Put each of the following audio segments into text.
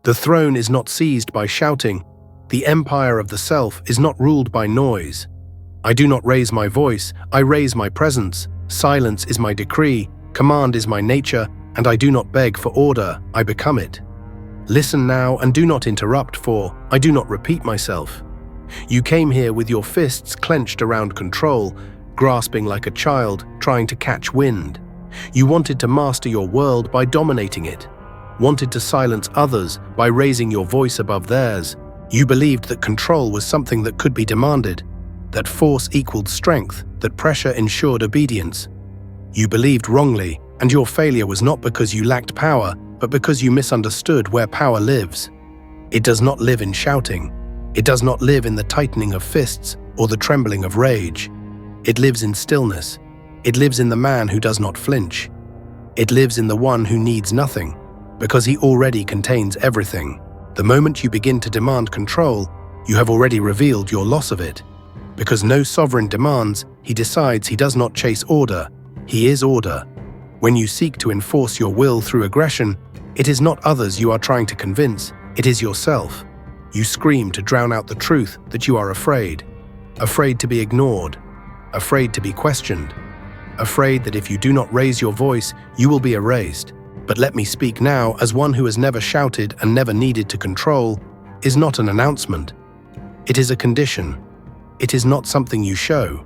The throne is not seized by shouting. The empire of the self is not ruled by noise. I do not raise my voice, I raise my presence. Silence is my decree, command is my nature, and I do not beg for order, I become it. Listen now and do not interrupt, for I do not repeat myself. You came here with your fists clenched around control, grasping like a child, trying to catch wind. You wanted to master your world by dominating it, wanted to silence others by raising your voice above theirs. You believed that control was something that could be demanded, that force equaled strength, that pressure ensured obedience. You believed wrongly, and your failure was not because you lacked power, but because you misunderstood where power lives. It does not live in shouting. It does not live in the tightening of fists or the trembling of rage. It lives in stillness. It lives in the man who does not flinch. It lives in the one who needs nothing, because he already contains everything. The moment you begin to demand control, you have already revealed your loss of it. Because no sovereign demands, he decides he does not chase order. He is order. When you seek to enforce your will through aggression, it is not others you are trying to convince, it is yourself. You scream to drown out the truth that you are afraid. Afraid to be ignored. Afraid to be questioned. Afraid that if you do not raise your voice, you will be erased. But let me speak now as one who has never shouted and never needed to control, is not an announcement. It is a condition. It is not something you show.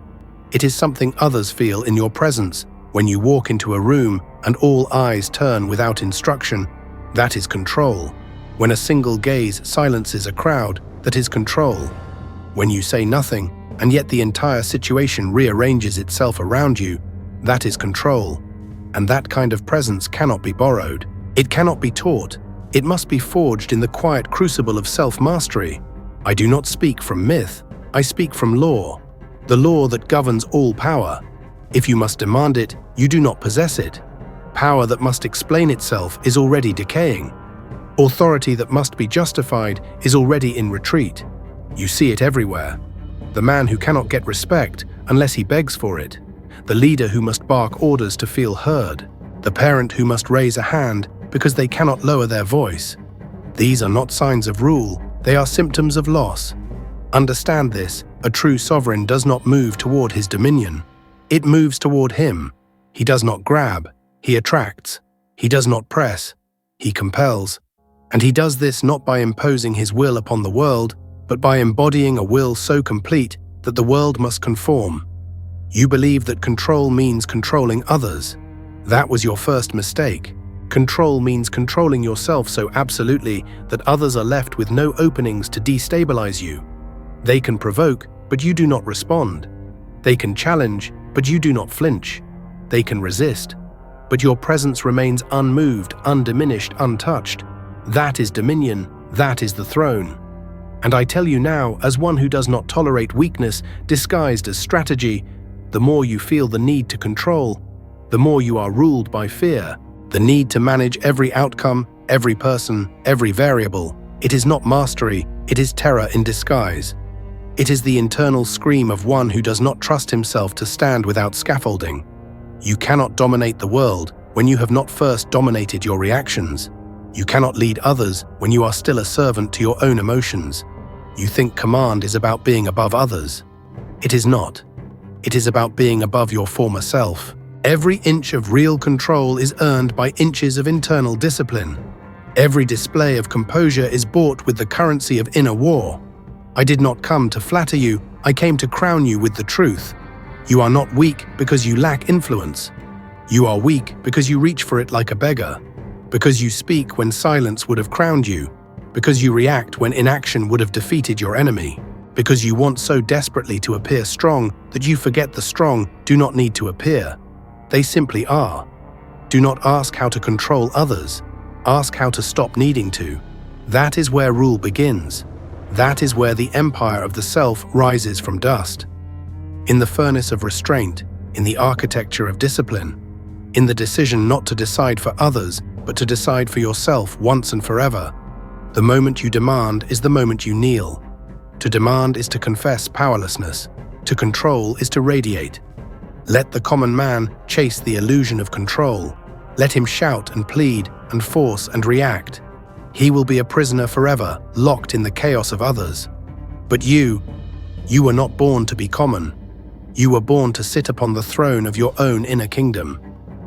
It is something others feel in your presence. When you walk into a room and all eyes turn without instruction, that is control. When a single gaze silences a crowd, that is control. When you say nothing, and yet the entire situation rearranges itself around you, that is control. And that kind of presence cannot be borrowed. It cannot be taught. It must be forged in the quiet crucible of self-mastery. I do not speak from myth. I speak from law. The law that governs all power. If you must demand it, you do not possess it. Power that must explain itself is already decaying. Authority that must be justified is already in retreat. You see it everywhere. The man who cannot get respect unless he begs for it. The leader who must bark orders to feel heard. The parent who must raise a hand because they cannot lower their voice. These are not signs of rule, they are symptoms of loss. Understand this, a true sovereign does not move toward his dominion. It moves toward him. He does not grab, he attracts. He does not press, he compels. And he does this not by imposing his will upon the world, but by embodying a will so complete that the world must conform. You believe that control means controlling others. That was your first mistake. Control means controlling yourself so absolutely that others are left with no openings to destabilize you. They can provoke, but you do not respond. They can challenge, but you do not flinch. They can resist, but your presence remains unmoved, undiminished, untouched. That is dominion, that is the throne. And I tell you now, as one who does not tolerate weakness disguised as strategy, the more you feel the need to control, the more you are ruled by fear, the need to manage every outcome, every person, every variable. It is not mastery, it is terror in disguise. It is the internal scream of one who does not trust himself to stand without scaffolding. You cannot dominate the world when you have not first dominated your reactions. You cannot lead others when you are still a servant to your own emotions. You think command is about being above others. It is not. It is about being above your former self. Every inch of real control is earned by inches of internal discipline. Every display of composure is bought with the currency of inner war. I did not come to flatter you, I came to crown you with the truth. You are not weak because you lack influence. You are weak because you reach for it like a beggar. Because you speak when silence would have crowned you. Because you react when inaction would have defeated your enemy. Because you want so desperately to appear strong that you forget the strong do not need to appear. They simply are. Do not ask how to control others. Ask how to stop needing to. That is where rule begins. That is where the empire of the self rises from dust. In the furnace of restraint, in the architecture of discipline, in the decision not to decide for others, but to decide for yourself once and forever. The moment you demand is the moment you kneel. To demand is to confess powerlessness. To control is to radiate. Let the common man chase the illusion of control. Let him shout and plead and force and react. He will be a prisoner forever, locked in the chaos of others. But you were not born to be common. You were born to sit upon the throne of your own inner kingdom.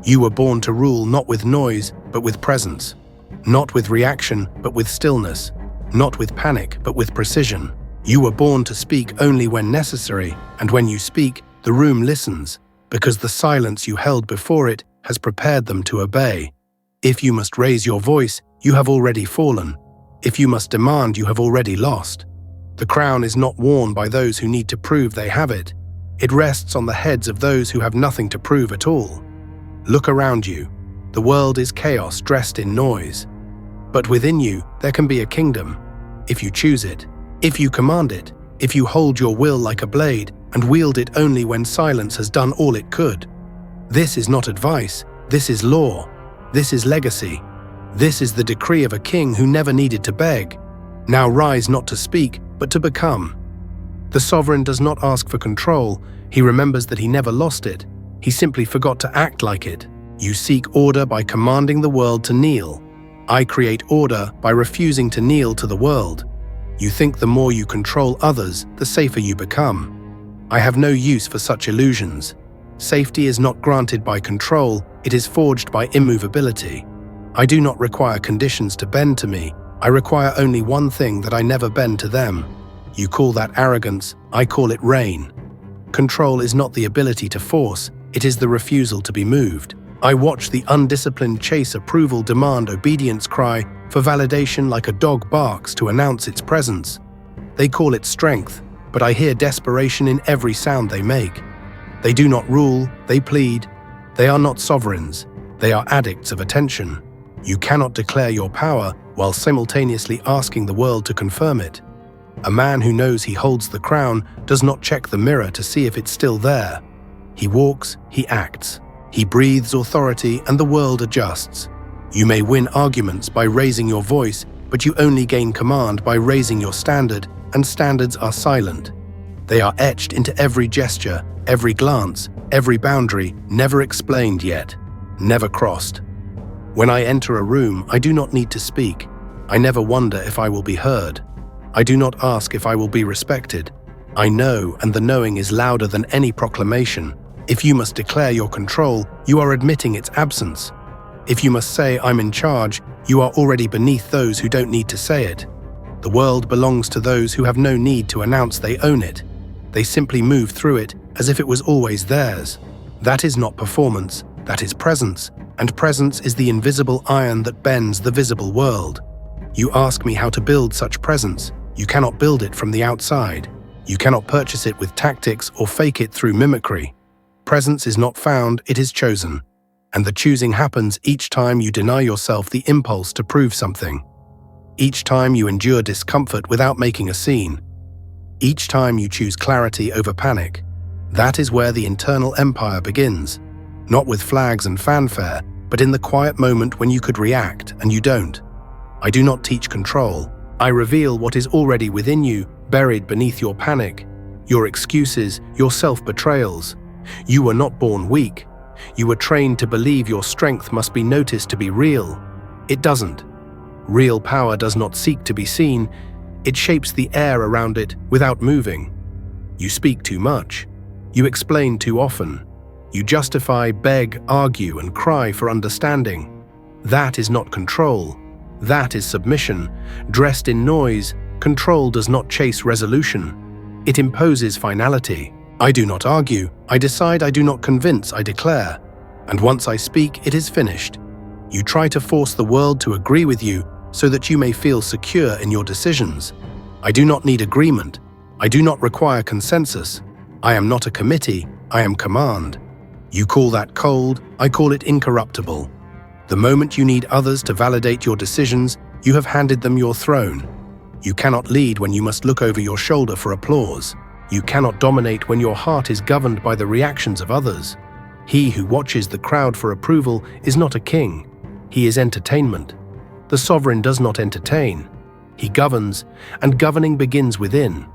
You were born to rule not with noise, but with presence. Not with reaction, but with stillness. Not with panic, but with precision. You were born to speak only when necessary, and when you speak, the room listens, because the silence you held before it has prepared them to obey. If you must raise your voice, you have already fallen. If you must demand, you have already lost. The crown is not worn by those who need to prove they have it. It rests on the heads of those who have nothing to prove at all. Look around you. The world is chaos dressed in noise. But within you, there can be a kingdom, if you choose it, if you command it, if you hold your will like a blade and wield it only when silence has done all it could. This is not advice, this is law, this is legacy. This is the decree of a king who never needed to beg. Now rise not to speak, but to become. The sovereign does not ask for control, he remembers that he never lost it. He simply forgot to act like it. You seek order by commanding the world to kneel. I create order by refusing to kneel to the world. You think the more you control others, the safer you become. I have no use for such illusions. Safety is not granted by control, it is forged by immovability. I do not require conditions to bend to me. I require only one thing, that I never bend to them. You call that arrogance, I call it reign. Control is not the ability to force, it is the refusal to be moved. I watch the undisciplined chase approval, demand, obedience cry for validation like a dog barks to announce its presence. They call it strength, but I hear desperation in every sound they make. They do not rule, they plead. They are not sovereigns, they are addicts of attention. You cannot declare your power while simultaneously asking the world to confirm it. A man who knows he holds the crown does not check the mirror to see if it's still there. He walks, he acts. He breathes authority and the world adjusts. You may win arguments by raising your voice, but you only gain command by raising your standard, and standards are silent. They are etched into every gesture, every glance, every boundary, never explained yet, never crossed. When I enter a room, I do not need to speak. I never wonder if I will be heard. I do not ask if I will be respected. I know, and the knowing is louder than any proclamation. If you must declare your control, you are admitting its absence. If you must say, I'm in charge, you are already beneath those who don't need to say it. The world belongs to those who have no need to announce they own it. They simply move through it as if it was always theirs. That is not performance, that is presence, and presence is the invisible iron that bends the visible world. You ask me how to build such presence. You cannot build it from the outside. You cannot purchase it with tactics or fake it through mimicry. Presence is not found, it is chosen. And the choosing happens each time you deny yourself the impulse to prove something. Each time you endure discomfort without making a scene. Each time you choose clarity over panic. That is where the internal empire begins. Not with flags and fanfare, but in the quiet moment when you could react and you don't. I do not teach control. I reveal what is already within you, buried beneath your panic, your excuses, your self-betrayals. You were not born weak. You were trained to believe your strength must be noticed to be real. It doesn't. Real power does not seek to be seen. It shapes the air around it without moving. You speak too much. You explain too often. You justify, beg, argue, and cry for understanding. That is not control. That is submission. Dressed in noise, control does not chase resolution. It imposes finality. I do not argue, I decide, I do not convince, I declare. And once I speak, it is finished. You try to force the world to agree with you so that you may feel secure in your decisions. I do not need agreement. I do not require consensus. I am not a committee, I am command. You call that cold, I call it incorruptible. The moment you need others to validate your decisions, you have handed them your throne. You cannot lead when you must look over your shoulder for applause. You cannot dominate when your heart is governed by the reactions of others. He who watches the crowd for approval is not a king. He is entertainment. The sovereign does not entertain. He governs, and governing begins within.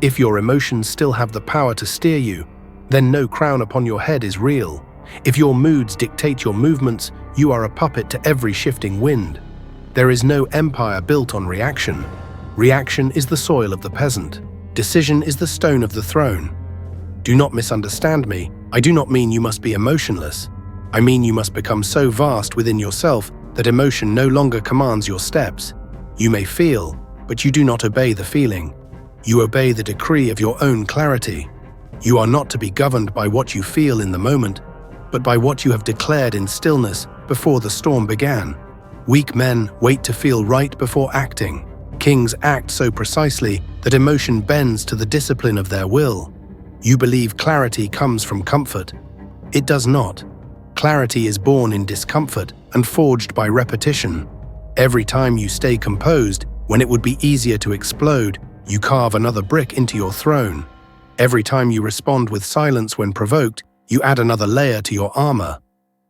If your emotions still have the power to steer you, then no crown upon your head is real. If your moods dictate your movements, you are a puppet to every shifting wind. There is no empire built on reaction. Reaction is the soil of the peasant. Decision is the stone of the throne. Do not misunderstand me. I do not mean you must be emotionless. I mean you must become so vast within yourself that emotion no longer commands your steps. You may feel, but you do not obey the feeling. You obey the decree of your own clarity. You are not to be governed by what you feel in the moment, but by what you have declared in stillness before the storm began. Weak men wait to feel right before acting. Kings act so precisely that emotion bends to the discipline of their will. You believe clarity comes from comfort. It does not. Clarity is born in discomfort and forged by repetition. Every time you stay composed, when it would be easier to explode, you carve another brick into your throne. Every time you respond with silence when provoked, you add another layer to your armor.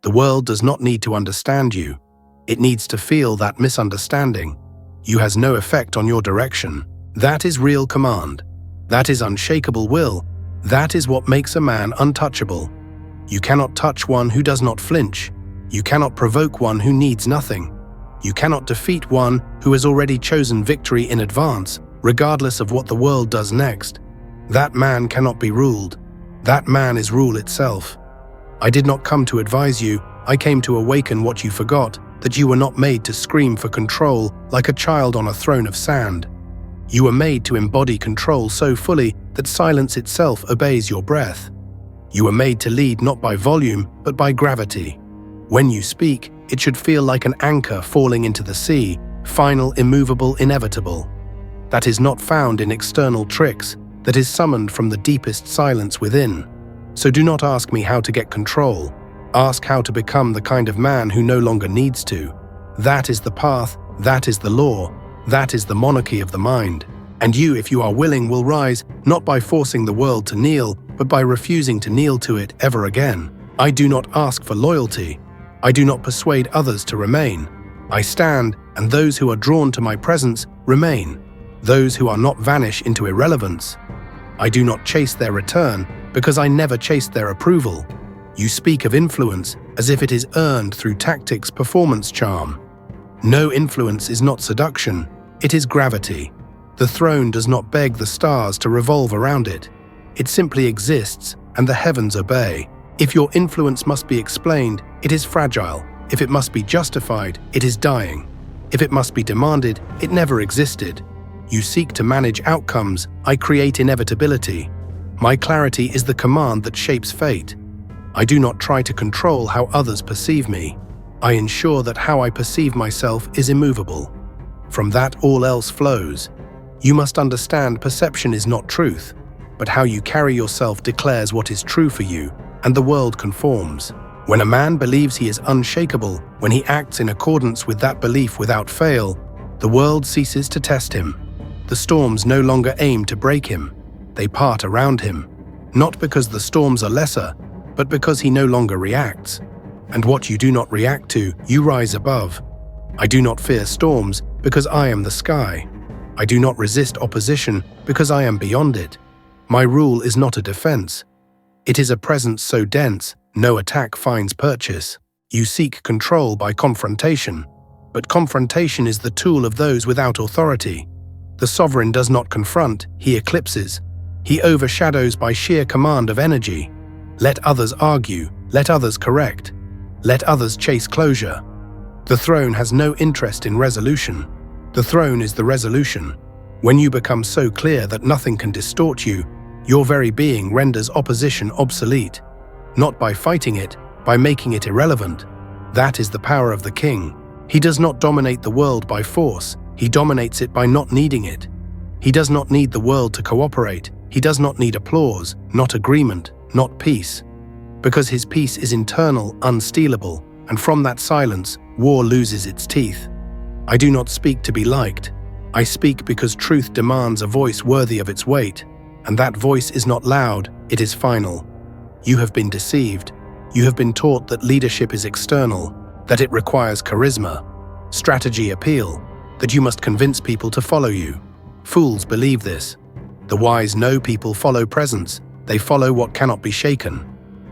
The world does not need to understand you. It needs to feel that misunderstanding. You has no effect on your direction. That is real command. That is unshakable will. That is what makes a man untouchable. You cannot touch one who does not flinch. You cannot provoke one who needs nothing. You cannot defeat one who has already chosen victory in advance, regardless of what the world does next. That man cannot be ruled. That man is rule itself. I did not come to advise you. I came to awaken what you forgot, that you were not made to scream for control like a child on a throne of sand. You were made to embody control so fully that silence itself obeys your breath. You were made to lead not by volume, but by gravity. When you speak, it should feel like an anchor falling into the sea, final, immovable, inevitable. That is not found in external tricks, that is summoned from the deepest silence within. So do not ask me how to get control. Ask how to become the kind of man who no longer needs to. That is the path, that is the law, that is the monarchy of the mind. And you, if you are willing, will rise, not by forcing the world to kneel, but by refusing to kneel to it ever again. I do not ask for loyalty. I do not persuade others to remain. I stand, and those who are drawn to my presence remain. Those who are not vanish into irrelevance. I do not chase their return, because I never chased their approval. You speak of influence as if it is earned through tactics, performance, charm. No, influence is not seduction, it is gravity. The throne does not beg the stars to revolve around it. It simply exists, and the heavens obey. If your influence must be explained, it is fragile. If it must be justified, it is dying. If it must be demanded, it never existed. You seek to manage outcomes, I create inevitability. My clarity is the command that shapes fate. I do not try to control how others perceive me. I ensure that how I perceive myself is immovable. From that all else flows. You must understand perception is not truth, but how you carry yourself declares what is true for you, and the world conforms. When a man believes he is unshakable, when he acts in accordance with that belief without fail, the world ceases to test him. The storms no longer aim to break him. They part around him, not because the storms are lesser, but because he no longer reacts. And what you do not react to, you rise above. I do not fear storms because I am the sky. I do not resist opposition because I am beyond it. My rule is not a defense. It is a presence so dense, no attack finds purchase. You seek control by confrontation, but confrontation is the tool of those without authority. The sovereign does not confront, he eclipses. He overshadows by sheer command of energy. Let others argue, let others correct, let others chase closure. The throne has no interest in resolution. The throne is the resolution. When you become so clear that nothing can distort you, your very being renders opposition obsolete. Not by fighting it, by making it irrelevant. That is the power of the king. He does not dominate the world by force, he dominates it by not needing it. He does not need the world to cooperate, he does not need applause, not agreement, not peace. Because his peace is internal, unstealable, and from that silence, war loses its teeth. I do not speak to be liked. I speak because truth demands a voice worthy of its weight, and that voice is not loud, it is final. You have been deceived. You have been taught that leadership is external, that it requires charisma, strategy, appeal, that you must convince people to follow you. Fools believe this. The wise know people follow presence. They follow what cannot be shaken.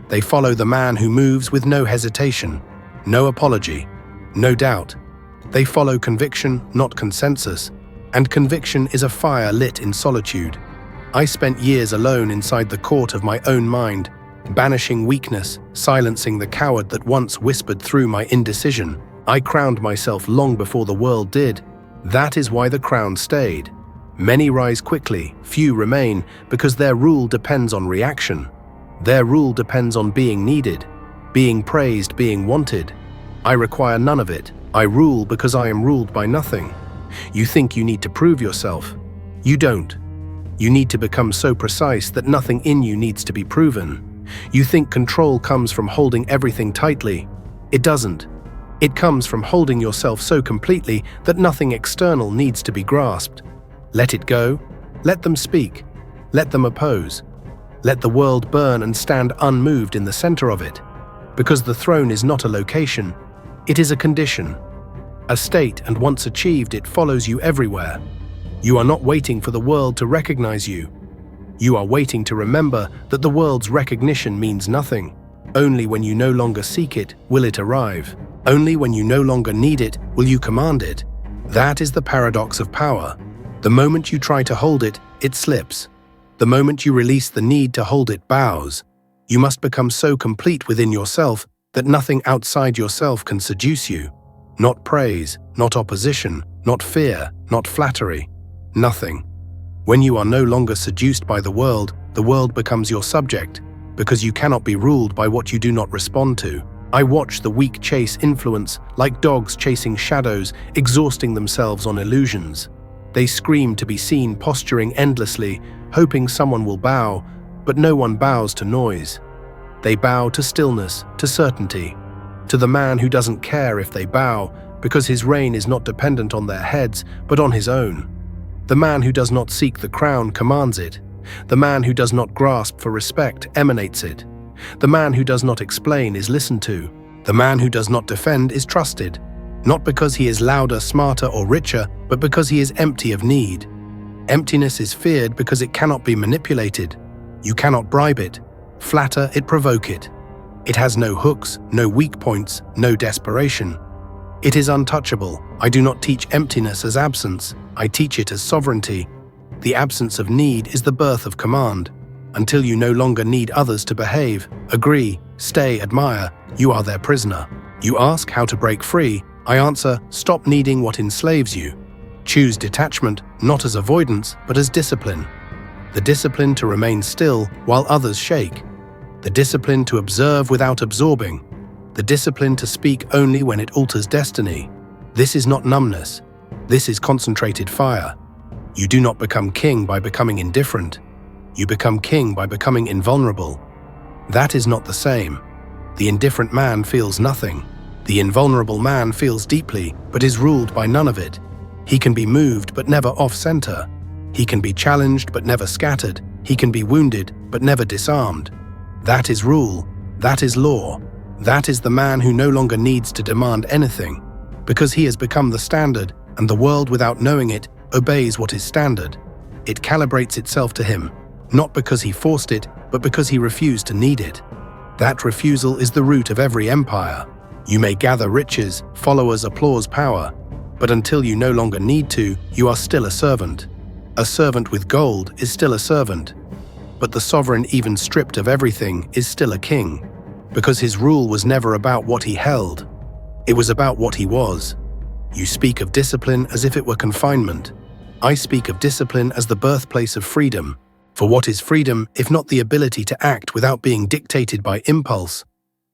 They follow the man who moves with no hesitation, no apology, no doubt. They follow conviction, not consensus, and conviction is a fire lit in solitude. I spent years alone inside the court of my own mind, banishing weakness, silencing the coward that once whispered through my indecision. I crowned myself long before the world did. That is why the crown stayed. Many rise quickly, few remain, because their rule depends on reaction. Their rule depends on being needed, being praised, being wanted. I require none of it. I rule because I am ruled by nothing. You think you need to prove yourself. You don't. You need to become so precise that nothing in you needs to be proven. You think control comes from holding everything tightly. It doesn't. It comes from holding yourself so completely that nothing external needs to be grasped. Let it go. Let them speak. Let them oppose. Let the world burn and stand unmoved in the center of it. Because the throne is not a location, it is a condition, a state, and once achieved, it follows you everywhere. You are not waiting for the world to recognize you. You are waiting to remember that the world's recognition means nothing. Only when you no longer seek it will it arrive. Only when you no longer need it will you command it. That is the paradox of power. The moment you try to hold it, it slips. The moment you release the need to hold it bows. You must become so complete within yourself that nothing outside yourself can seduce you. Not praise, not opposition, not fear, not flattery. Nothing. When you are no longer seduced by the world becomes your subject, because you cannot be ruled by what you do not respond to. I watch the weak chase influence, like dogs chasing shadows, exhausting themselves on illusions. They scream to be seen, posturing endlessly, hoping someone will bow, but no one bows to noise. They bow to stillness, to certainty, to the man who doesn't care if they bow, because his reign is not dependent on their heads, but on his own. The man who does not seek the crown commands it. The man who does not grasp for respect emanates it. The man who does not explain is listened to. The man who does not defend is trusted, not because he is louder, smarter, or richer, but because he is empty of need. Emptiness is feared because it cannot be manipulated. You cannot bribe it, flatter it, provoke it. It has no hooks, no weak points, no desperation. It is untouchable. I do not teach emptiness as absence. I teach it as sovereignty. The absence of need is the birth of command. Until you no longer need others to behave, agree, stay, admire, you are their prisoner. You ask how to break free. I answer, stop needing what enslaves you. Choose detachment, not as avoidance, but as discipline. The discipline to remain still while others shake. The discipline to observe without absorbing. The discipline to speak only when it alters destiny. This is not numbness. This is concentrated fire. You do not become king by becoming indifferent. You become king by becoming invulnerable. That is not the same. The indifferent man feels nothing. The invulnerable man feels deeply, but is ruled by none of it. He can be moved, but never off-center. He can be challenged, but never scattered. He can be wounded, but never disarmed. That is rule. That is law. That is the man who no longer needs to demand anything, because he has become the standard, and the world, without knowing it, obeys what is standard. It calibrates itself to him, not because he forced it, but because he refused to need it. That refusal is the root of every empire. You may gather riches, followers, applause, power, but until you no longer need to, you are still a servant. A servant with gold is still a servant. But the sovereign, even stripped of everything, is still a king, because his rule was never about what he held. It was about what he was. You speak of discipline as if it were confinement. I speak of discipline as the birthplace of freedom. For what is freedom if not the ability to act without being dictated by impulse?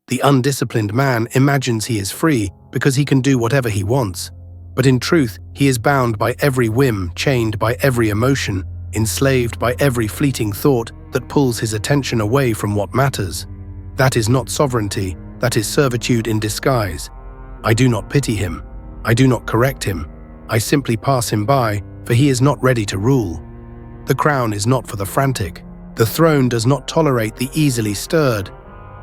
The undisciplined man imagines he is free because he can do whatever he wants. But in truth, he is bound by every whim, chained by every emotion, enslaved by every fleeting thought that pulls his attention away from what matters. That is not sovereignty, that is servitude in disguise. I do not pity him. I do not correct him. I simply pass him by, for he is not ready to rule. The crown is not for the frantic. The throne does not tolerate the easily stirred.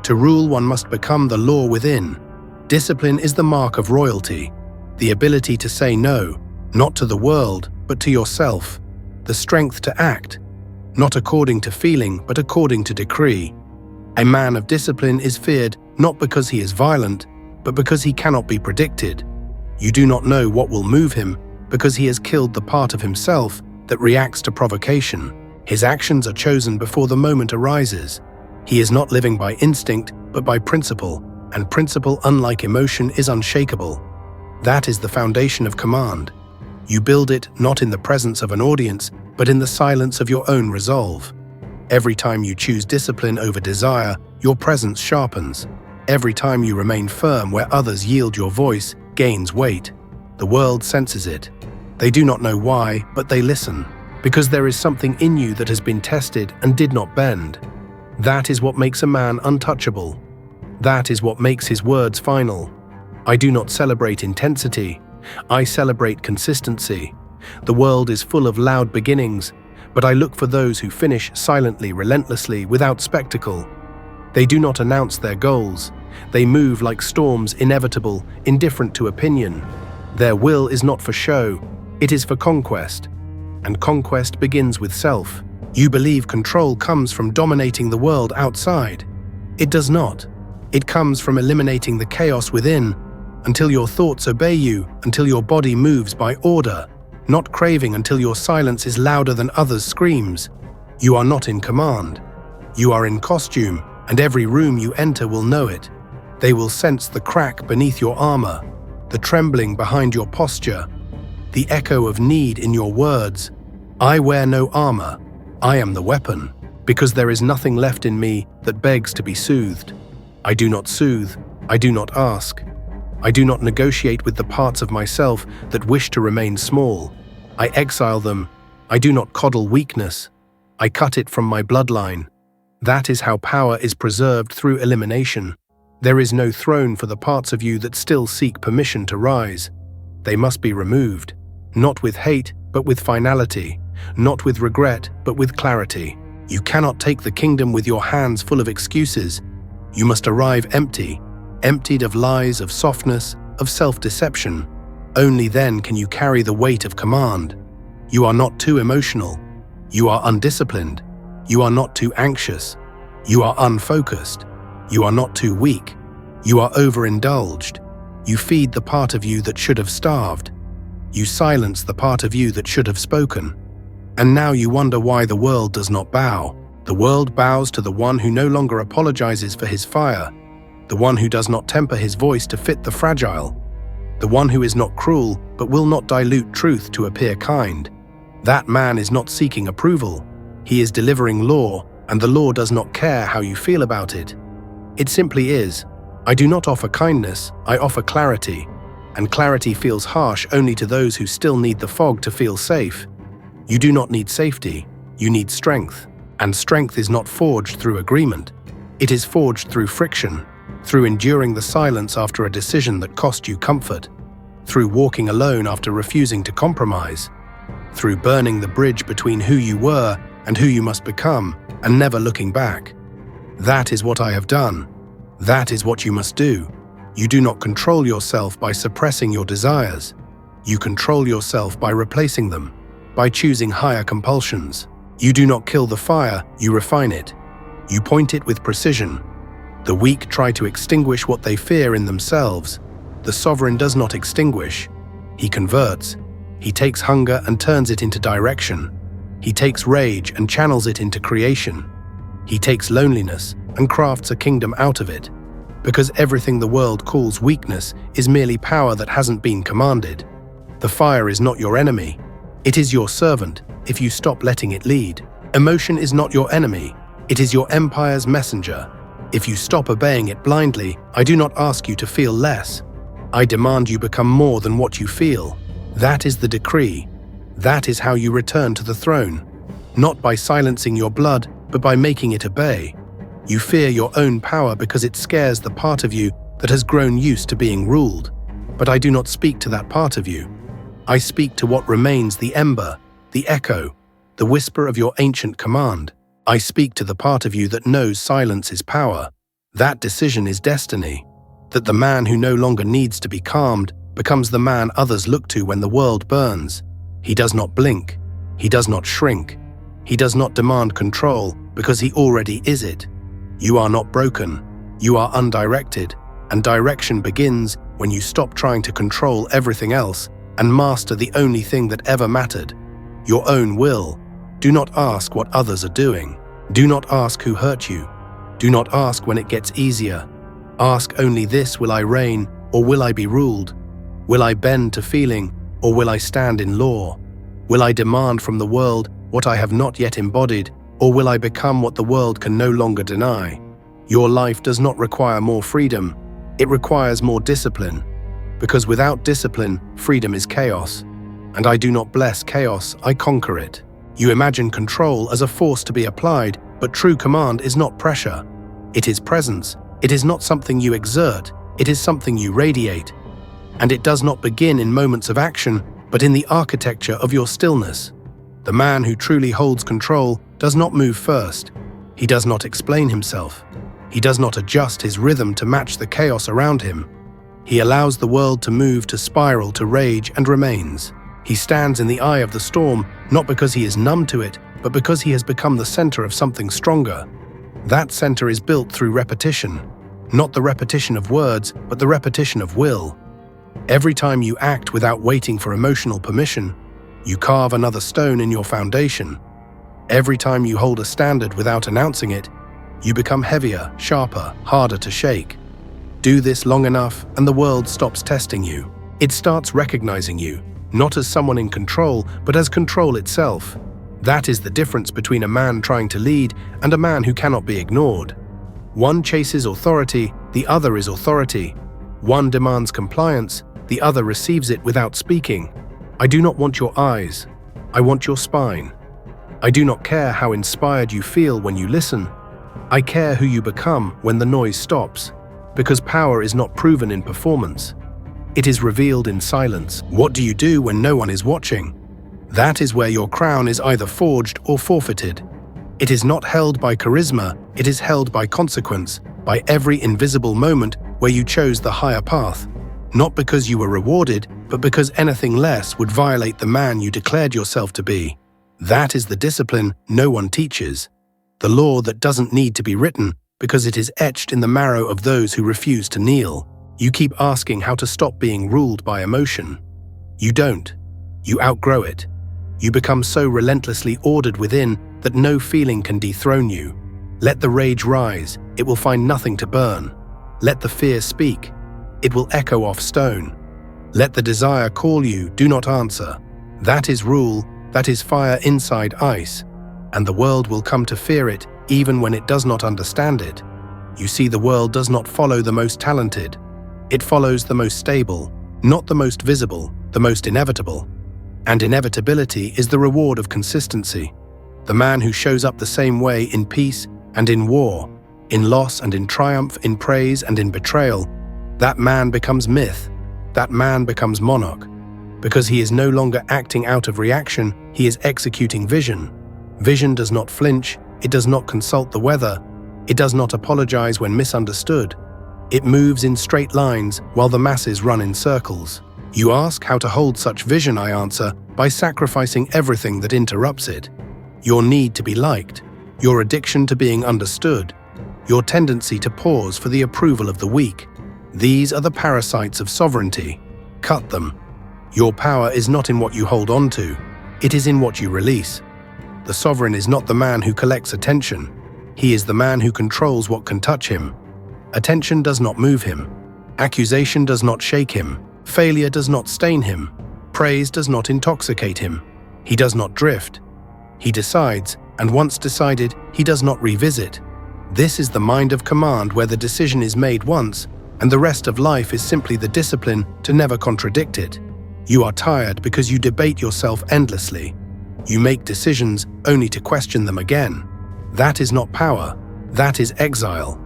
To rule, one must become the law within. Discipline is the mark of royalty. The ability to say no, not to the world, but to yourself. The strength to act, not according to feeling, but according to decree. A man of discipline is feared not because he is violent, but because he cannot be predicted. You do not know what will move him because he has killed the part of himself that reacts to provocation. His actions are chosen before the moment arises. He is not living by instinct, but by principle, and principle, unlike emotion, is unshakable. That is the foundation of command. You build it not in the presence of an audience, but in the silence of your own resolve. Every time you choose discipline over desire, your presence sharpens. Every time you remain firm where others yield, your voice gains weight. The world senses it. They do not know why, but they listen, because there is something in you that has been tested and did not bend. That is what makes a man untouchable. That is what makes his words final. I do not celebrate intensity. I celebrate consistency. The world is full of loud beginnings, but I look for those who finish silently, relentlessly, without spectacle. They do not announce their goals. They move like storms, inevitable, indifferent to opinion. Their will is not for show, it is for conquest. And conquest begins with self. You believe control comes from dominating the world outside. It does not. It comes from eliminating the chaos within, until your thoughts obey you, until your body moves by order, not craving until your silence is louder than others' screams. You are not in command. You are in costume, and every room you enter will know it. They will sense the crack beneath your armor, the trembling behind your posture, the echo of need in your words. I wear no armor. I am the weapon, because there is nothing left in me that begs to be soothed. I do not soothe. I do not ask. I do not negotiate with the parts of myself that wish to remain small. I exile them. I do not coddle weakness. I cut it from my bloodline. That is how power is preserved, through elimination. There is no throne for the parts of you that still seek permission to rise. They must be removed, not with hate, but with finality, not with regret, but with clarity. You cannot take the kingdom with your hands full of excuses. You must arrive empty, emptied of lies, of softness, of self-deception. Only then can you carry the weight of command. You are not too emotional. You are undisciplined. You are not too anxious. You are unfocused. You are not too weak. You are overindulged. You feed the part of you that should have starved. You silence the part of you that should have spoken. And now you wonder why the world does not bow. The world bows to the one who no longer apologizes for his fire, the one who does not temper his voice to fit the fragile, the one who is not cruel but will not dilute truth to appear kind. That man is not seeking approval. He is delivering law, and the law does not care how you feel about it. It simply is. I do not offer kindness, I offer clarity, and clarity feels harsh only to those who still need the fog to feel safe. You do not need safety, you need strength, and strength is not forged through agreement. It is forged through friction, through enduring the silence after a decision that cost you comfort, through walking alone after refusing to compromise, through burning the bridge between who you were and who you must become, and never looking back. That is what I have done. That is what you must do. You do not control yourself by suppressing your desires. You control yourself by replacing them, by choosing higher compulsions. You do not kill the fire, you refine it. You point it with precision. The weak try to extinguish what they fear in themselves. The sovereign does not extinguish. He converts. He takes hunger and turns it into direction. He takes rage and channels it into creation. He takes loneliness and crafts a kingdom out of it. Because everything the world calls weakness is merely power that hasn't been commanded. The fire is not your enemy. It is your servant if you stop letting it lead. Emotion is not your enemy. It is your empire's messenger. If you stop obeying it blindly, I do not ask you to feel less. I demand you become more than what you feel. That is the decree. That is how you return to the throne. Not by silencing your blood, but by making it obey. You fear your own power because it scares the part of you that has grown used to being ruled. But I do not speak to that part of you. I speak to what remains, the ember, the echo, the whisper of your ancient command. I speak to the part of you that knows silence is power. That decision is destiny. That the man who no longer needs to be calmed becomes the man others look to when the world burns. He does not blink. He does not shrink. He does not demand control because he already is it. You are not broken. You are undirected, and direction begins when you stop trying to control everything else and master the only thing that ever mattered, your own will. Do not ask what others are doing. Do not ask who hurt you. Do not ask when it gets easier. Ask only this: will I reign, or will I be ruled? Will I bend to feeling, or will I stand in law? Will I demand from the world what I have not yet embodied, or will I become what the world can no longer deny? Your life does not require more freedom. It requires more discipline. Because without discipline, freedom is chaos. And I do not bless chaos, I conquer it. You imagine control as a force to be applied, but true command is not pressure. It is presence. It is not something you exert. It is something you radiate. And it does not begin in moments of action, but in the architecture of your stillness. The man who truly holds control does not move first. He does not explain himself. He does not adjust his rhythm to match the chaos around him. He allows the world to move, to spiral, to rage, and remains. He stands in the eye of the storm, not because he is numb to it, but because he has become the center of something stronger. That center is built through repetition. Not the repetition of words, but the repetition of will. Every time you act without waiting for emotional permission, you carve another stone in your foundation. Every time you hold a standard without announcing it, you become heavier, sharper, harder to shake. Do this long enough and the world stops testing you. It starts recognizing you, not as someone in control, but as control itself. That is the difference between a man trying to lead and a man who cannot be ignored. One chases authority, the other is authority. One demands compliance, the other receives it without speaking. I do not want your eyes. I want your spine. I do not care how inspired you feel when you listen. I care who you become when the noise stops, because power is not proven in performance. It is revealed in silence. What do you do when no one is watching? That is where your crown is either forged or forfeited. It is not held by charisma, it is held by consequence, by every invisible moment where you chose the higher path. Not because you were rewarded, but because anything less would violate the man you declared yourself to be. That is the discipline no one teaches. The law that doesn't need to be written because it is etched in the marrow of those who refuse to kneel. You keep asking how to stop being ruled by emotion. You don't. You outgrow it. You become so relentlessly ordered within that no feeling can dethrone you. Let the rage rise, it will find nothing to burn. Let the fear speak, it will echo off stone. Let the desire call you, do not answer. That is rule, that is fire inside ice, and the world will come to fear it even when it does not understand it. You see, the world does not follow the most talented. It follows the most stable, not the most visible, the most inevitable. And inevitability is the reward of consistency. The man who shows up the same way in peace and in war, in loss and in triumph, in praise and in betrayal, that man becomes myth, that man becomes monarch. Because he is no longer acting out of reaction, he is executing vision. Vision does not flinch, it does not consult the weather, it does not apologize when misunderstood. It moves in straight lines while the masses run in circles. You ask how to hold such vision, I answer, by sacrificing everything that interrupts it. Your need to be liked, your addiction to being understood, your tendency to pause for the approval of the weak. These are the parasites of sovereignty. Cut them. Your power is not in what you hold on to, it is in what you release. The sovereign is not the man who collects attention. He is the man who controls what can touch him. Attention does not move him. Accusation does not shake him. Failure does not stain him. Praise does not intoxicate him. He does not drift. He decides, and once decided, he does not revisit. This is the mind of command, where the decision is made once, and the rest of life is simply the discipline to never contradict it. You are tired because you debate yourself endlessly. You make decisions only to question them again. That is not power, that is exile.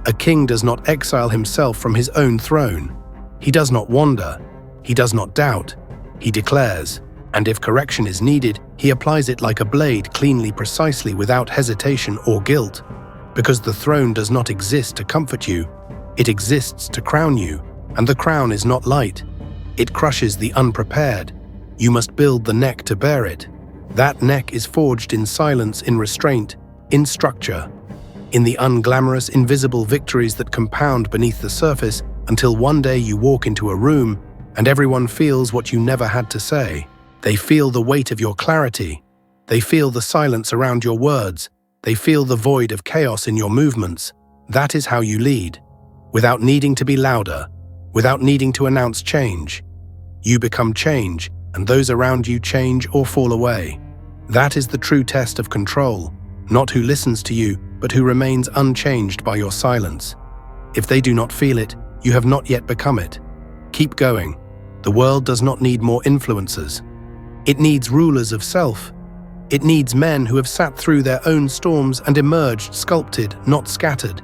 A king does not exile himself from his own throne. He does not wander, he does not doubt, he declares, and if correction is needed, he applies it like a blade, cleanly, precisely, without hesitation or guilt. Because the throne does not exist to comfort you, it exists to crown you, and the crown is not light. It crushes the unprepared. You must build the neck to bear it. That neck is forged in silence, in restraint, in structure, in the unglamorous, invisible victories that compound beneath the surface until one day you walk into a room and everyone feels what you never had to say. They feel the weight of your clarity. They feel the silence around your words. They feel the void of chaos in your movements. That is how you lead. Without needing to be louder, without needing to announce change. You become change, and those around you change or fall away. That is the true test of control, not who listens to you, but who remains unchanged by your silence. If they do not feel it, you have not yet become it. Keep going. The world does not need more influencers. It needs rulers of self. It needs men who have sat through their own storms and emerged sculpted, not scattered.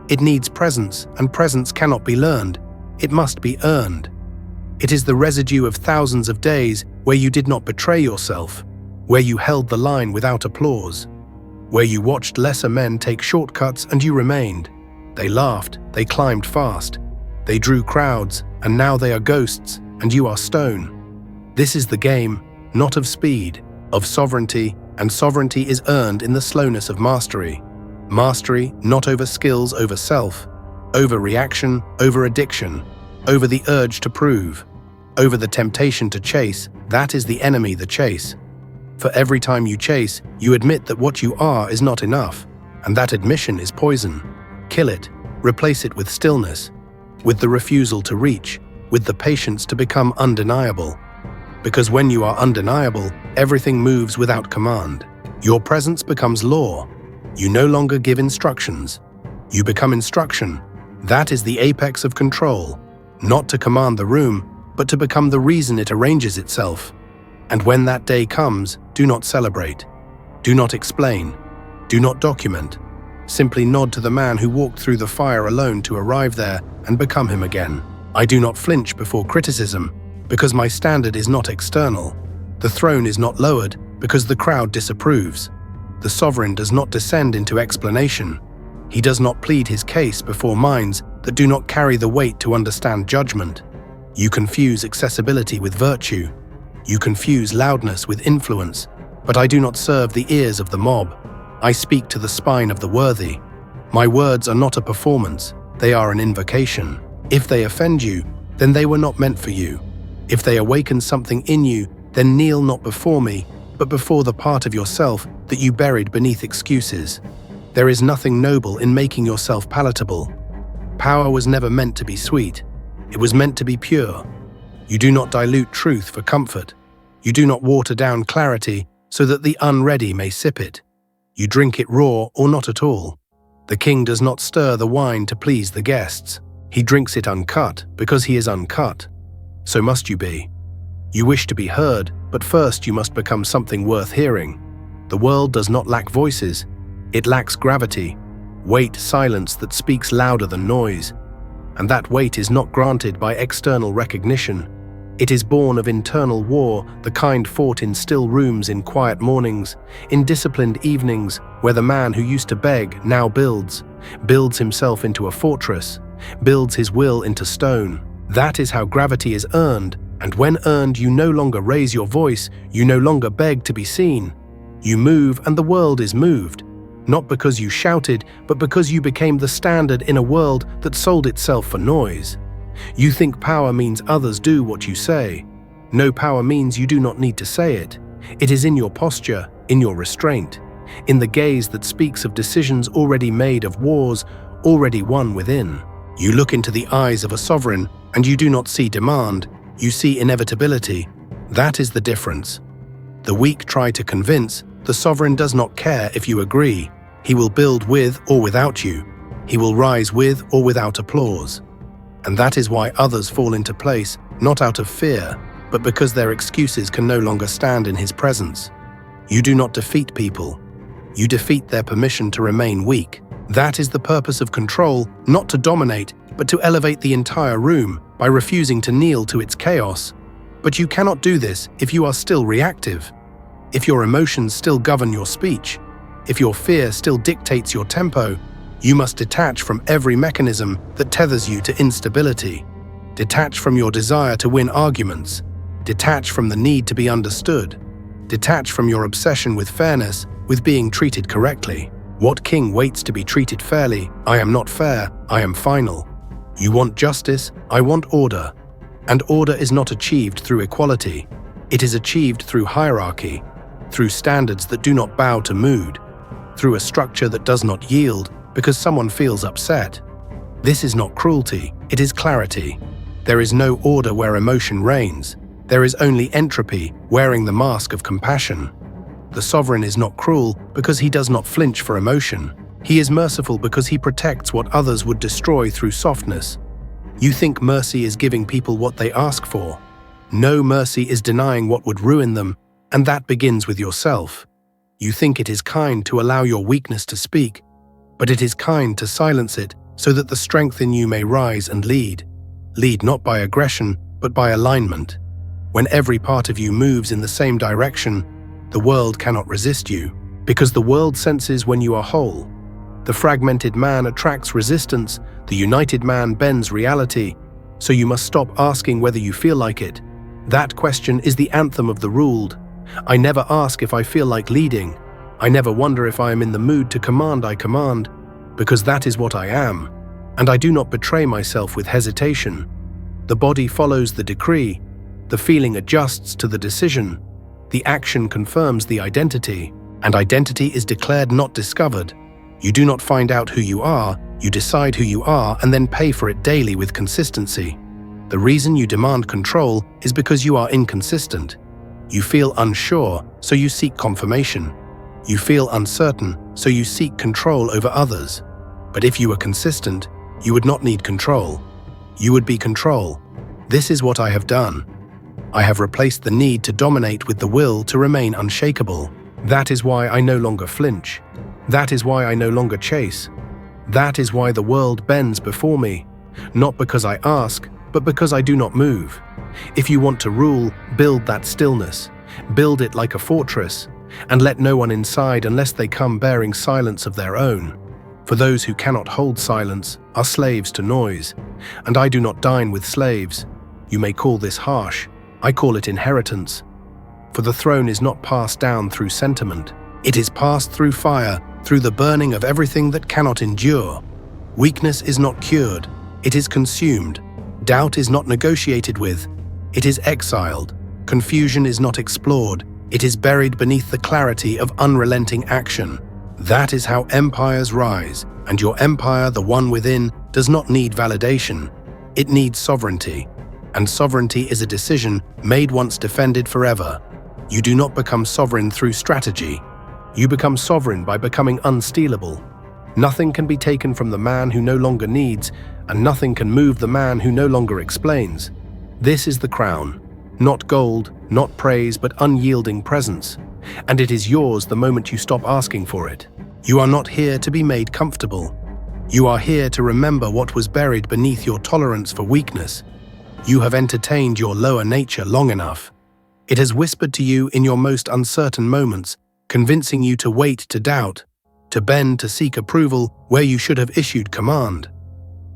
It needs presence, and presence cannot be learned. It must be earned. It is the residue of thousands of days where you did not betray yourself, where you held the line without applause, where you watched lesser men take shortcuts and you remained. They laughed, they climbed fast, they drew crowds, and now they are ghosts, and you are stone. This is the game, not of speed, of sovereignty, and sovereignty is earned in the slowness of mastery. Mastery not over skills, over self, over reaction, over addiction, over the urge to prove, over the temptation to chase. That is the enemy, the chase. For every time you chase, you admit that what you are is not enough, and that admission is poison. Kill it, replace it with stillness, with the refusal to reach, with the patience to become undeniable. Because when you are undeniable, everything moves without command. Your presence becomes law. You no longer give instructions. You become instruction. That is the apex of control, not to command the room, but to become the reason it arranges itself. And when that day comes, do not celebrate. Do not explain. Do not document. Simply nod to the man who walked through the fire alone to arrive there and become him again. I do not flinch before criticism, because my standard is not external. The throne is not lowered, because the crowd disapproves. The sovereign does not descend into explanation. He does not plead his case before minds that do not carry the weight to understand judgment. You confuse accessibility with virtue. You confuse loudness with influence, but I do not serve the ears of the mob. I speak to the spine of the worthy. My words are not a performance, they are an invocation. If they offend you, then they were not meant for you. If they awaken something in you, then kneel not before me, but before the part of yourself that you buried beneath excuses. There is nothing noble in making yourself palatable. Power was never meant to be sweet. It was meant to be pure. You do not dilute truth for comfort. You do not water down clarity so that the unready may sip it. You drink it raw or not at all. The king does not stir the wine to please the guests. He drinks it uncut because he is uncut. So must you be. You wish to be heard, but first you must become something worth hearing. The world does not lack voices. It lacks gravity, weight, silence that speaks louder than noise. And that weight is not granted by external recognition. It is born of internal war, the kind fought in still rooms, in quiet mornings, in disciplined evenings, where the man who used to beg now builds himself into a fortress, builds his will into stone. That is how gravity is earned, and when earned, you no longer raise your voice, you no longer beg to be seen. You move, and the world is moved, not because you shouted, but because you became the standard in a world that sold itself for noise. You think power means others do what you say. No, power means you do not need to say it. It is in your posture, in your restraint, in the gaze that speaks of decisions already made, of wars already won within. You look into the eyes of a sovereign and you do not see demand, you see inevitability. That is the difference. The weak try to convince, the sovereign does not care if you agree. He will build with or without you. He will rise with or without applause. And that is why others fall into place, not out of fear, but because their excuses can no longer stand in his presence. You do not defeat people. You defeat their permission to remain weak. That is the purpose of control, not to dominate, but to elevate the entire room by refusing to kneel to its chaos. But you cannot do this if you are still reactive, if your emotions still govern your speech, if your fear still dictates your tempo. You must detach from every mechanism that tethers you to instability. Detach from your desire to win arguments. Detach from the need to be understood. Detach from your obsession with fairness, with being treated correctly. What king waits to be treated fairly? I am not fair, I am final. You want justice, I want order. And order is not achieved through equality. It is achieved through hierarchy, through standards that do not bow to mood, through a structure that does not yield because someone feels upset. This is not cruelty, it is clarity. There is no order where emotion reigns. There is only entropy wearing the mask of compassion. The sovereign is not cruel because he does not flinch for emotion. He is merciful because he protects what others would destroy through softness. You think mercy is giving people what they ask for. No, mercy is denying what would ruin them, and that begins with yourself. You think it is kind to allow your weakness to speak, but it is kind to silence it so that the strength in you may rise and lead. Lead not by aggression, but by alignment. When every part of you moves in the same direction, the world cannot resist you, because the world senses when you are whole. The fragmented man attracts resistance, the united man bends reality, so you must stop asking whether you feel like it. That question is the anthem of the ruled. I never ask if I feel like leading. I never wonder if I am in the mood to command. I command, because that is what I am, and I do not betray myself with hesitation. The body follows the decree, the feeling adjusts to the decision, the action confirms the identity, and identity is declared not discovered. You do not find out who you are, you decide who you are and then pay for it daily with consistency. The reason you demand control is because you are inconsistent. You feel unsure, so you seek confirmation. You feel uncertain, so you seek control over others. But if you were consistent, you would not need control. You would be control. This is what I have done. I have replaced the need to dominate with the will to remain unshakable. That is why I no longer flinch. That is why I no longer chase. That is why the world bends before me, not because I ask, but because I do not move. If you want to rule, build that stillness. Build it like a fortress, and let no one inside unless they come bearing silence of their own. For those who cannot hold silence are slaves to noise, and I do not dine with slaves. You may call this harsh, I call it inheritance. For the throne is not passed down through sentiment. It is passed through fire, through the burning of everything that cannot endure. Weakness is not cured, it is consumed. Doubt is not negotiated with, it is exiled. Confusion is not explored, it is buried beneath the clarity of unrelenting action. That is how empires rise, and your empire, the one within, does not need validation. It needs sovereignty, and sovereignty is a decision made once, defended forever. You do not become sovereign through strategy. You become sovereign by becoming unstealable. Nothing can be taken from the man who no longer needs, and nothing can move the man who no longer explains. This is the crown. Not gold, not praise, but unyielding presence. And it is yours the moment you stop asking for it. You are not here to be made comfortable. You are here to remember what was buried beneath your tolerance for weakness. You have entertained your lower nature long enough. It has whispered to you in your most uncertain moments, convincing you to wait, to doubt, to bend, to seek approval where you should have issued command.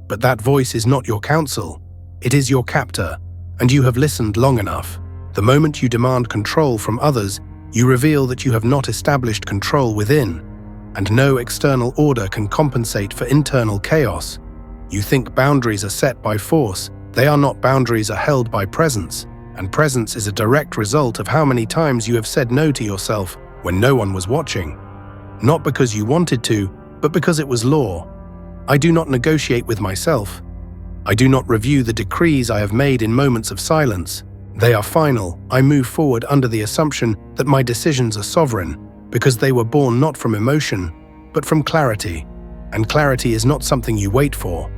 But that voice is not your counsel. It is your captor, and you have listened long enough. The moment you demand control from others, you reveal that you have not established control within, and no external order can compensate for internal chaos. You think boundaries are set by force. They are not. Boundaries are held by presence, and presence is a direct result of how many times you have said no to yourself when no one was watching. Not because you wanted to, but because it was law. I do not negotiate with myself. I do not review the decrees I have made in moments of silence. They are final. I move forward under the assumption that my decisions are sovereign, because they were born not from emotion, but from clarity. And clarity is not something you wait for.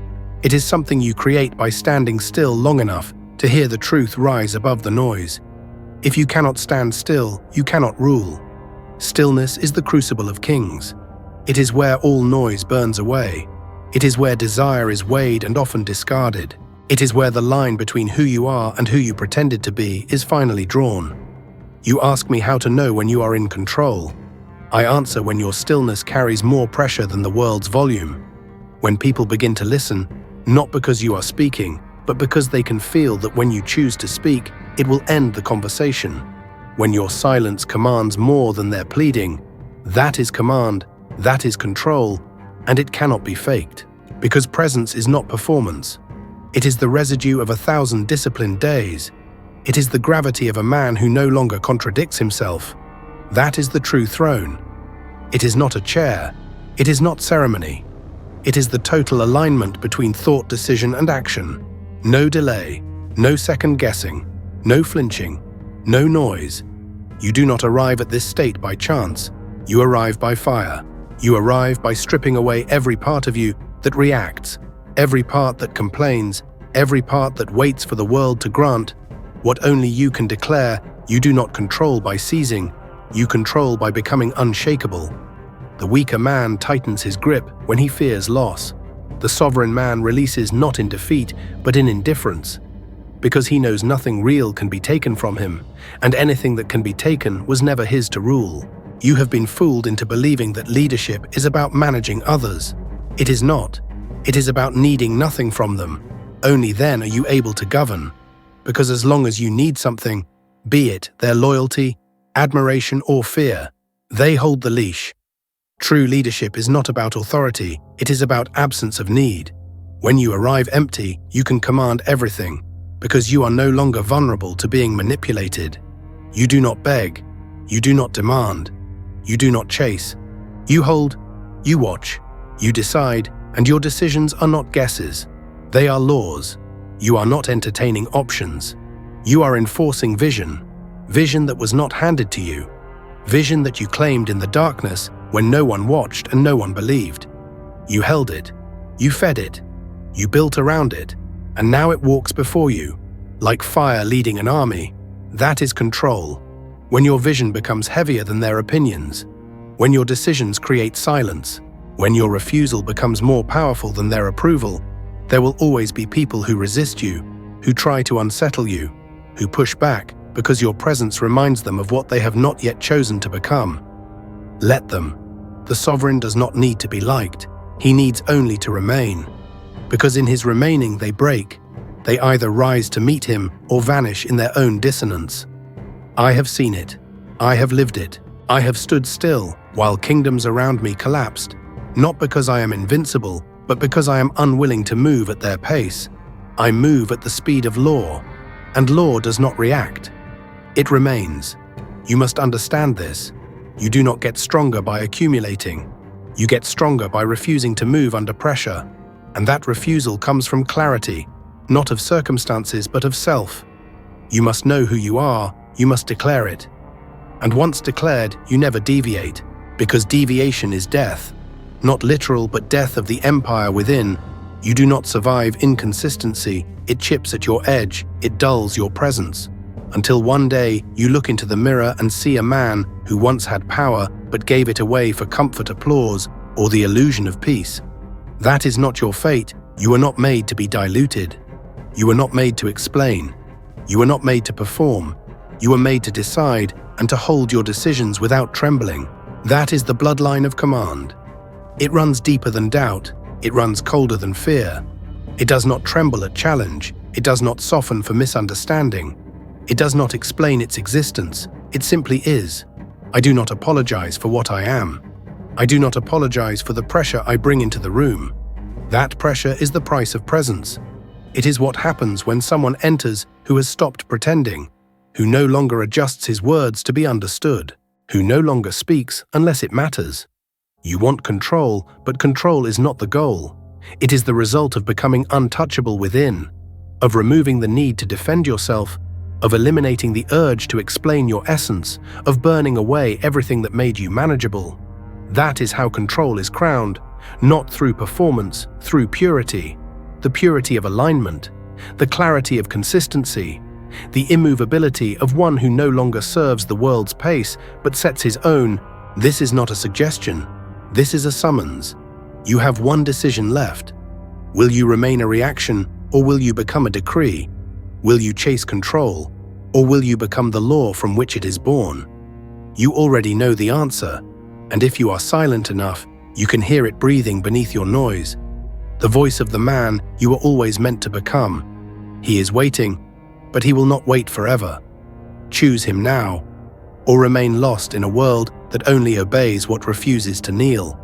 It is something you create by standing still long enough to hear the truth rise above the noise. If you cannot stand still, you cannot rule. Stillness is the crucible of kings. It is where all noise burns away. It is where desire is weighed and often discarded. It is where the line between who you are and who you pretended to be is finally drawn. You ask me how to know when you are in control. I answer when your stillness carries more pressure than the world's volume. When people begin to listen, not because you are speaking, but because they can feel that when you choose to speak, it will end the conversation. When your silence commands more than their pleading, that is command, that is control, and it cannot be faked. Because presence is not performance. It is the residue of 1,000 disciplined days. It is the gravity of a man who no longer contradicts himself. That is the true throne. It is not a chair. It is not ceremony. It is the total alignment between thought, decision, and action. No delay, no second guessing, no flinching, no noise. You do not arrive at this state by chance. You arrive by fire. You arrive by stripping away every part of you that reacts, every part that complains, every part that waits for the world to grant. What only you can declare, you do not control by seizing, you control by becoming unshakable. The weaker man tightens his grip when he fears loss. The sovereign man releases not in defeat, but in indifference, because he knows nothing real can be taken from him, and anything that can be taken was never his to rule. You have been fooled into believing that leadership is about managing others. It is not. It is about needing nothing from them. Only then are you able to govern. Because as long as you need something, be it their loyalty, admiration, or fear, they hold the leash. True leadership is not about authority, it is about absence of need. When you arrive empty, you can command everything, because you are no longer vulnerable to being manipulated. You do not beg, you do not demand, you do not chase. You hold, you watch, you decide, and your decisions are not guesses. They are laws. You are not entertaining options. You are enforcing vision, vision that was not handed to you, vision that you claimed in the darkness when no one watched and no one believed. You held it, you fed it, you built around it, and now it walks before you, like fire leading an army. That is control. When your vision becomes heavier than their opinions, when your decisions create silence, when your refusal becomes more powerful than their approval, there will always be people who resist you, who try to unsettle you, who push back because your presence reminds them of what they have not yet chosen to become. Let them. The sovereign does not need to be liked. He needs only to remain. Because in his remaining they break. They either rise to meet him or vanish in their own dissonance. I have seen it. I have lived it. I have stood still while kingdoms around me collapsed, not because I am invincible, but because I am unwilling to move at their pace. I move at the speed of law, and law does not react. It remains. You must understand this. You do not get stronger by accumulating. You get stronger by refusing to move under pressure, and that refusal comes from clarity, not of circumstances but of self. You must know who you are, you must declare it. And once declared, you never deviate, because deviation is death. Not literal, but death of the empire within. You do not survive inconsistency, it chips at your edge, it dulls your presence. Until one day, you look into the mirror and see a man who once had power but gave it away for comfort, applause, or the illusion of peace. That is not your fate. You are not made to be diluted. You are not made to explain. You are not made to perform. You are made to decide and to hold your decisions without trembling. That is the bloodline of command. It runs deeper than doubt. It runs colder than fear. It does not tremble at challenge. It does not soften for misunderstanding. It does not explain its existence. It simply is. I do not apologize for what I am. I do not apologize for the pressure I bring into the room. That pressure is the price of presence. It is what happens when someone enters who has stopped pretending, who no longer adjusts his words to be understood, who no longer speaks unless it matters. You want control, but control is not the goal. It is the result of becoming untouchable within, of removing the need to defend yourself, of eliminating the urge to explain your essence, of burning away everything that made you manageable. That is how control is crowned, not through performance, through purity. The purity of alignment, the clarity of consistency, the immovability of one who no longer serves the world's pace but sets his own. This is not a suggestion. This is a summons. You have one decision left. Will you remain a reaction, or will you become a decree? Will you chase control, or will you become the law from which it is born? You already know the answer, and if you are silent enough, you can hear it breathing beneath your noise. The voice of the man you were always meant to become. He is waiting, but he will not wait forever. Choose him now, or remain lost in a world that only obeys what refuses to kneel.